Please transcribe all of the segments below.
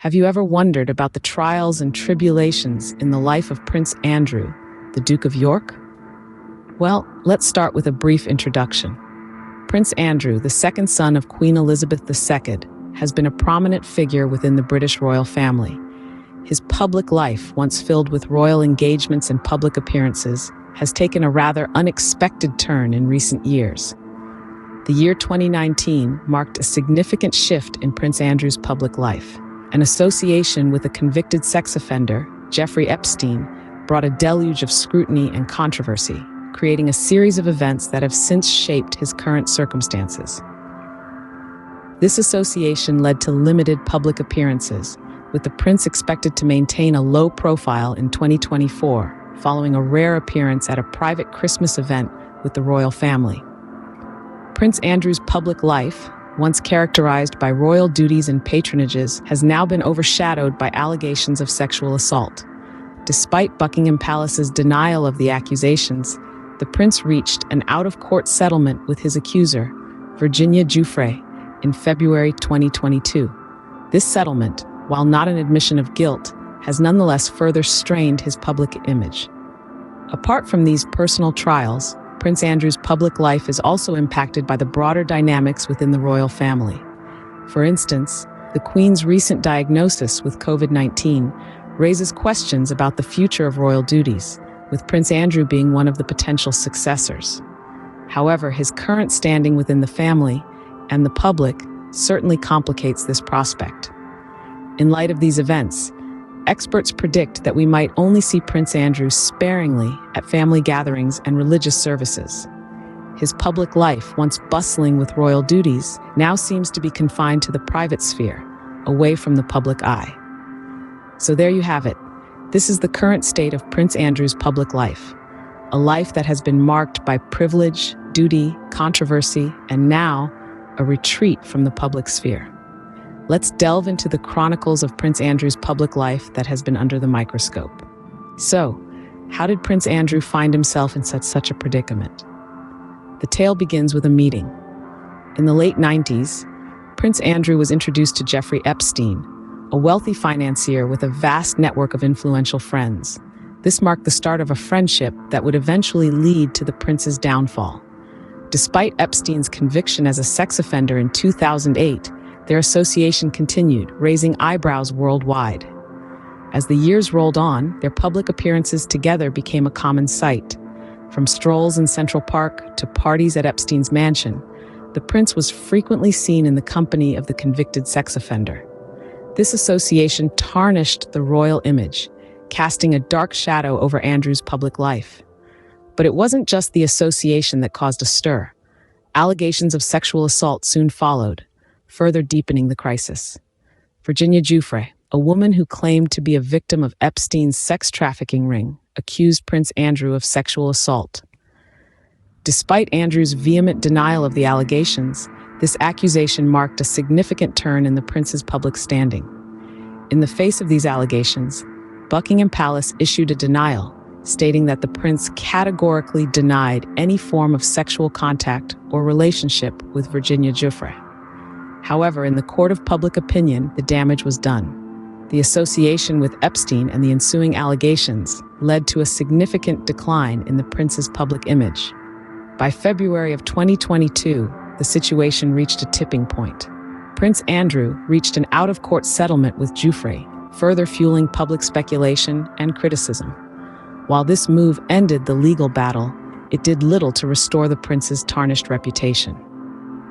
Have you ever wondered about the trials and tribulations in the life of Prince Andrew, the Duke of York? Well, let's start with a brief introduction. Prince Andrew, the second son of Queen Elizabeth II, has been a prominent figure within the British royal family. His public life, once filled with royal engagements and public appearances, has taken a rather unexpected turn in recent years. The year 2019 marked a significant shift in Prince Andrew's public life. An association with a convicted sex offender, Jeffrey Epstein, brought a deluge of scrutiny and controversy, creating a series of events that have since shaped his current circumstances. This association led to limited public appearances, with the prince expected to maintain a low profile in 2024, following a rare appearance at a private Christmas event with the royal family. Prince Andrew's public life, once characterized by royal duties and patronages, has now been overshadowed by allegations of sexual assault. Despite Buckingham Palace's denial of the accusations, the prince reached an out-of-court settlement with his accuser, Virginia Giuffre, in February 2022. This settlement, while not an admission of guilt, has nonetheless further strained his public image. Apart from these personal trials, Prince Andrew's public life is also impacted by the broader dynamics within the royal family. For instance, the Queen's recent diagnosis with COVID-19 raises questions about the future of royal duties, with Prince Andrew being one of the potential successors. However, his current standing within the family and the public certainly complicates this prospect. In light of these events, experts predict that we might only see Prince Andrew sparingly at family gatherings and religious services. His public life, once bustling with royal duties, now seems to be confined to the private sphere, away from the public eye. So there you have it. This is the current state of Prince Andrew's public life, a life that has been marked by privilege, duty, controversy, and now a retreat from the public sphere. Let's delve into the chronicles of Prince Andrew's public life that has been under the microscope. So, how did Prince Andrew find himself in such a predicament? The tale begins with a meeting. In the late 90s, Prince Andrew was introduced to Jeffrey Epstein, a wealthy financier with a vast network of influential friends. This marked the start of a friendship that would eventually lead to the prince's downfall. Despite Epstein's conviction as a sex offender in 2008, their association continued, raising eyebrows worldwide. As the years rolled on, their public appearances together became a common sight. From strolls in Central Park to parties at Epstein's mansion, the prince was frequently seen in the company of the convicted sex offender. This association tarnished the royal image, casting a dark shadow over Andrew's public life. But it wasn't just the association that caused a stir. Allegations of sexual assault soon followed, further deepening the crisis. Virginia Giuffre, a woman who claimed to be a victim of Epstein's sex trafficking ring, accused Prince Andrew of sexual assault. Despite Andrew's vehement denial of the allegations, this accusation marked a significant turn in the prince's public standing. In the face of these allegations, Buckingham Palace issued a denial, stating that the prince categorically denied any form of sexual contact or relationship with Virginia Giuffre. However, in the court of public opinion, the damage was done. The association with Epstein and the ensuing allegations led to a significant decline in the prince's public image. By February of 2022, the situation reached a tipping point. Prince Andrew reached an out-of-court settlement with Giuffre, further fueling public speculation and criticism. While this move ended the legal battle, it did little to restore the prince's tarnished reputation.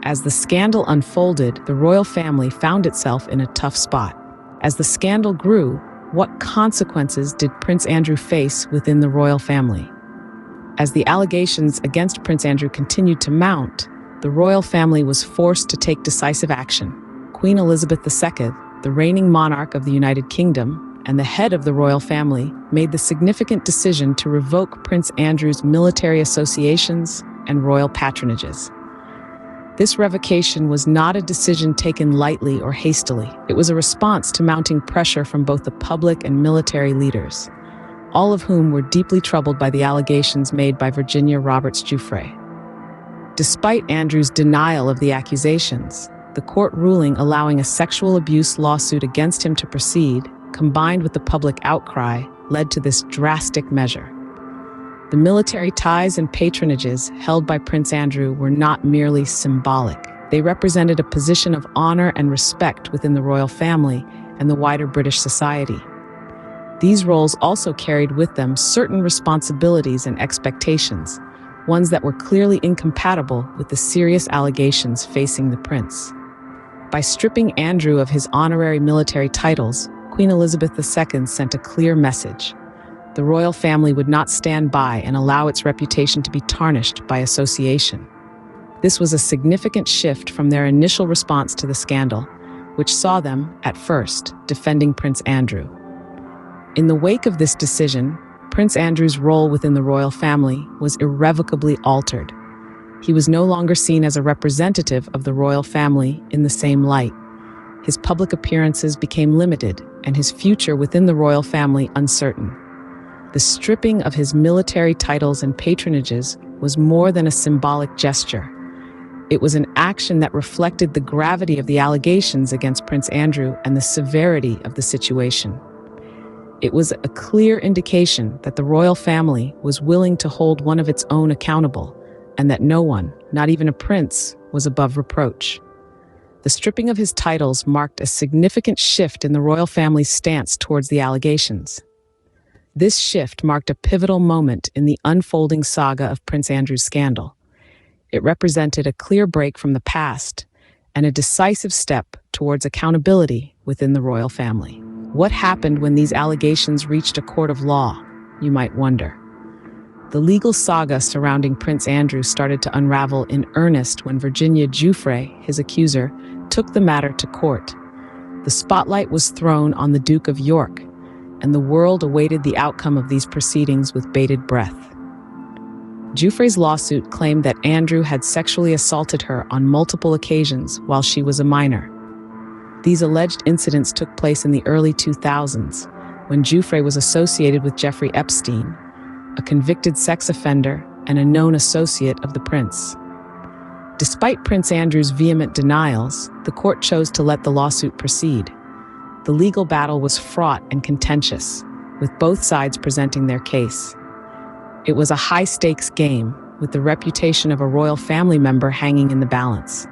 As the scandal unfolded, the royal family found itself in a tough spot. As the scandal grew, what consequences did Prince Andrew face within the royal family? As the allegations against Prince Andrew continued to mount, the royal family was forced to take decisive action. Queen Elizabeth II, the reigning monarch of the United Kingdom and the head of the royal family, made the significant decision to revoke Prince Andrew's military associations and royal patronages. This revocation was not a decision taken lightly or hastily. It was a response to mounting pressure from both the public and military leaders, all of whom were deeply troubled by the allegations made by Virginia Roberts Giuffre. Despite Andrew's denial of the accusations, The court ruling allowing a sexual abuse lawsuit against him to proceed, combined with the public outcry, led to this drastic measure. The military ties and patronages held by Prince Andrew were not merely symbolic. They represented a position of honor and respect within the royal family and the wider British society. These roles also carried with them certain responsibilities and expectations, ones that were clearly incompatible with the serious allegations facing the prince. By stripping Andrew of his honorary military titles, Queen Elizabeth II sent a clear message. The royal family would not stand by and allow its reputation to be tarnished by association. This was a significant shift from their initial response to the scandal, which saw them, at first, defending Prince Andrew. In the wake of this decision, Prince Andrew's role within the royal family was irrevocably altered. He was no longer seen as a representative of the royal family in the same light. His public appearances became limited, and his future within the royal family uncertain. The stripping of his military titles and patronages was more than a symbolic gesture. It was an action that reflected the gravity of the allegations against Prince Andrew and the severity of the situation. It was a clear indication that the royal family was willing to hold one of its own accountable, and that no one, not even a prince, was above reproach. The stripping of his titles marked a significant shift in the royal family's stance towards the allegations. This shift marked a pivotal moment in the unfolding saga of Prince Andrew's scandal. It represented a clear break from the past and a decisive step towards accountability within the royal family. What happened when these allegations reached a court of law, you might wonder. The legal saga surrounding Prince Andrew started to unravel in earnest when Virginia Giuffre, his accuser, took the matter to court. The spotlight was thrown on the Duke of York, and the world awaited the outcome of these proceedings with bated breath. Giuffre's lawsuit claimed that Andrew had sexually assaulted her on multiple occasions while she was a minor. These alleged incidents took place in the early 2000s, when Giuffre was associated with Jeffrey Epstein, a convicted sex offender and a known associate of the prince. Despite Prince Andrew's vehement denials, the court chose to let the lawsuit proceed. The legal battle was fraught and contentious, with both sides presenting their case. It was a high-stakes game, with the reputation of a royal family member hanging in the balance.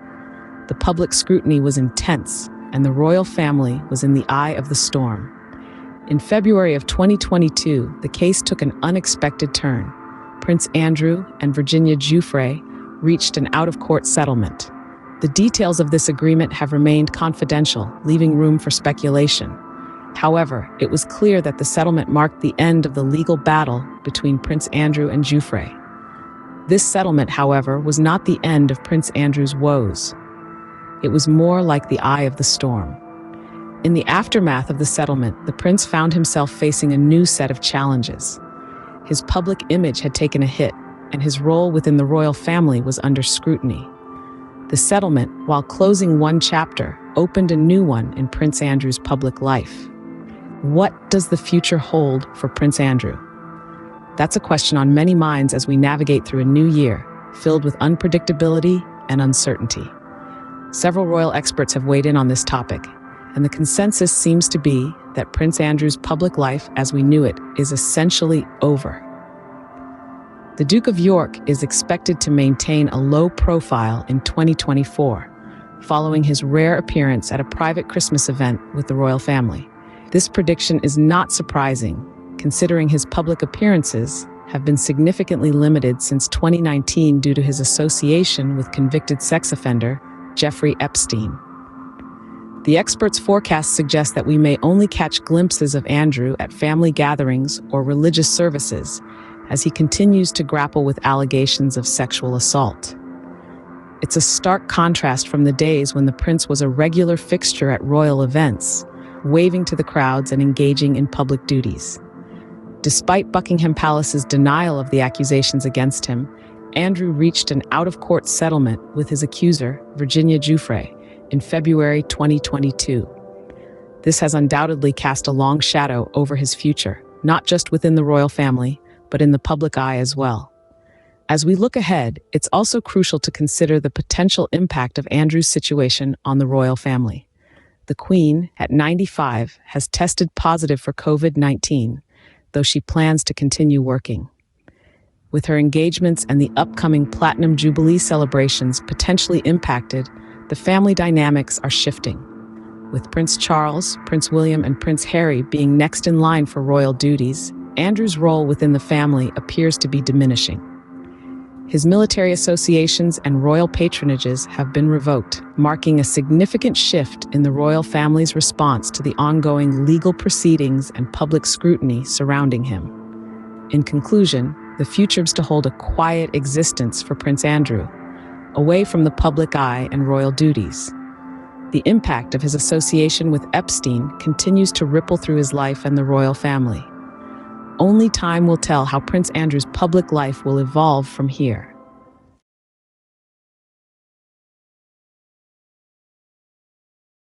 The public scrutiny was intense, and the royal family was in the eye of the storm. In February of 2022, the case took an unexpected turn. Prince Andrew and Virginia Giuffre reached an out-of-court settlement. The details of this agreement have remained confidential, leaving room for speculation. However, it was clear that the settlement marked the end of the legal battle between Prince Andrew and Giuffre. This settlement, however, was not the end of Prince Andrew's woes. It was more like the eye of the storm. In the aftermath of the settlement, the prince found himself facing a new set of challenges. His public image had taken a hit, and his role within the royal family was under scrutiny. The settlement, while closing one chapter, opened a new one in Prince Andrew's public life. What does the future hold for Prince Andrew? That's a question on many minds as we navigate through a new year, filled with unpredictability and uncertainty. Several royal experts have weighed in on this topic, and the consensus seems to be that Prince Andrew's public life as we knew it is essentially over. The Duke of York is expected to maintain a low profile in 2024, following his rare appearance at a private Christmas event with the royal family. This prediction is not surprising, considering his public appearances have been significantly limited since 2019 due to his association with convicted sex offender Jeffrey Epstein. The experts' forecasts suggest that we may only catch glimpses of Andrew at family gatherings or religious services, as he continues to grapple with allegations of sexual assault. It's a stark contrast from the days when the prince was a regular fixture at royal events, waving to the crowds and engaging in public duties. Despite Buckingham Palace's denial of the accusations against him, Andrew reached an out-of-court settlement with his accuser, Virginia Giuffre, in February 2022. This has undoubtedly cast a long shadow over his future, not just within the royal family, but in the public eye as well. As we look ahead, it's also crucial to consider the potential impact of Andrew's situation on the royal family. The Queen, at 95, has tested positive for COVID-19, though she plans to continue working. With her engagements and the upcoming Platinum Jubilee celebrations potentially impacted, the family dynamics are shifting, with Prince Charles, Prince William, and Prince Harry being next in line for royal duties. Andrew's role within the family appears to be diminishing. His military associations and royal patronages have been revoked, marking a significant shift in the royal family's response to the ongoing legal proceedings and public scrutiny surrounding him. In conclusion, the future is to hold a quiet existence for Prince Andrew, away from the public eye and royal duties. The impact of his association with Epstein continues to ripple through his life and the royal family. Only time will tell how Prince Andrew's public life will evolve from here.